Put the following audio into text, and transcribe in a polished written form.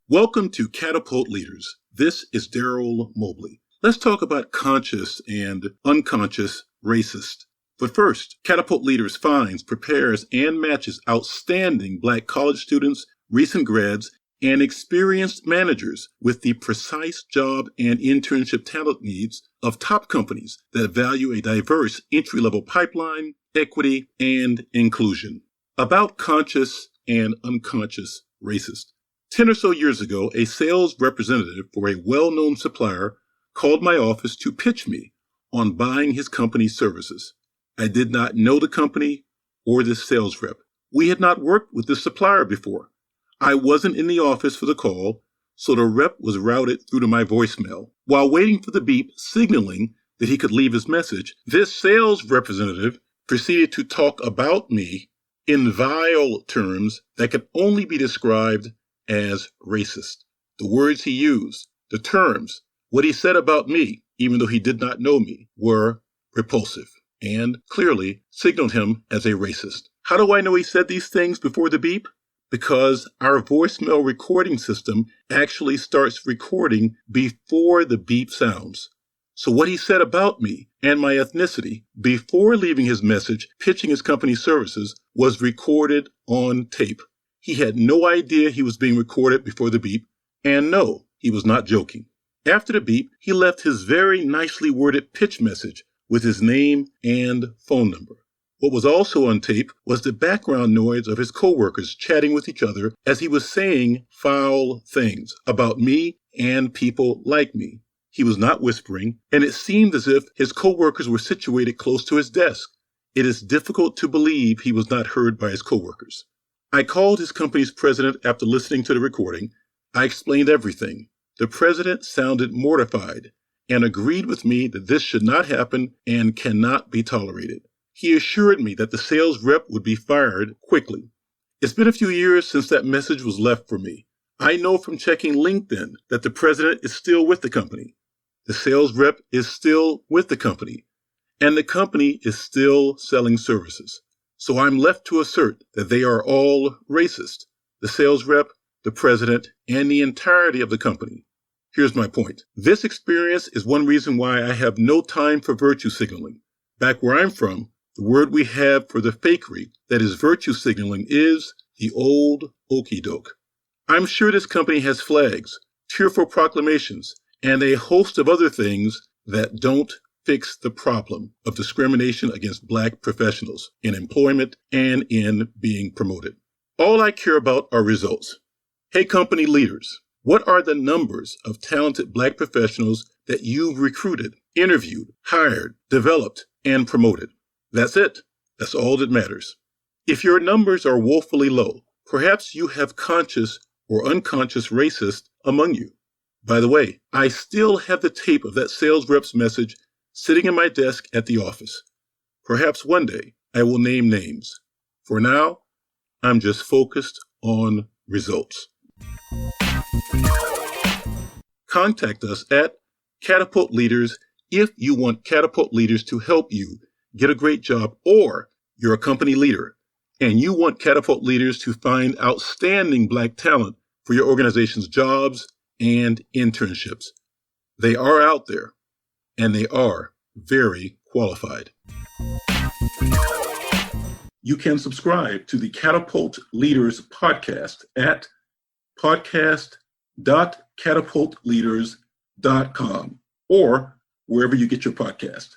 Welcome to Catapult Leaders. This is Daryl Mobley. Let's talk about conscious and unconscious racist. But first, Catapult Leaders finds, prepares, and matches outstanding Black college students, recent grads, and experienced managers with the precise job and internship talent needs of top companies that value a diverse entry-level pipeline, equity, and inclusion. About conscious and unconscious racist. 10 or so years ago, a sales representative for a well-known supplier called my office to pitch me on buying his company's services. I did not know the company or this sales rep. We had not worked with this supplier before. I wasn't in the office for the call, so the rep was routed through to my voicemail. While waiting for the beep signaling that he could leave his message, this sales representative proceeded to talk about me in vile terms that could only be described as racist. The words he used, the terms, what he said about me, even though he did not know me, were repulsive and clearly signaled him as a racist. How do I know he said these things before the beep? Because our voicemail recording system actually starts recording before the beep sounds. So what he said about me and my ethnicity before leaving his message pitching his company's services was recorded on tape. He had no idea he was being recorded before the beep, and no, he was not joking. After the beep, he left his very nicely worded pitch message with his name and phone number. What was also on tape was the background noise of his coworkers chatting with each other as he was saying foul things about me and people like me. He was not whispering, and it seemed as if his coworkers were situated close to his desk. It is difficult to believe he was not heard by his coworkers. I called his company's president after listening to the recording. I explained everything. The president sounded mortified and agreed with me that this should not happen and cannot be tolerated. He assured me that the sales rep would be fired quickly. It's been a few years since that message was left for me. I know from checking LinkedIn that the president is still with the company. The sales rep is still with the company, and the company is still selling services. So I'm left to assert that they are all racist, the sales rep, the president, and the entirety of the company. Here's my point. This experience is one reason why I have no time for virtue signaling. Back where I'm from, the word we have for the fakery that is virtue signaling is the old okey doke. I'm sure this company has flags, tearful proclamations, and a host of other things that don't fix the problem of discrimination against Black professionals in employment and in being promoted. All I care about are results. Hey, company leaders, what are the numbers of talented Black professionals that you've recruited, interviewed, hired, developed, and promoted? That's it. That's all that matters. If your numbers are woefully low, perhaps you have conscious or unconscious racists among you. By the way, I still have the tape of that sales rep's message sitting in my desk at the office. Perhaps one day I will name names. For now, I'm just focused on results. Contact us at Catapult Leaders if you want Catapult Leaders to help you get a great job, or you're a company leader and you want Catapult Leaders to find outstanding Black talent for your organization's jobs and internships. They are out there, and they are very qualified. You can subscribe to the Catapult Leaders podcast at podcast.catapultleaders.com or wherever you get your podcast.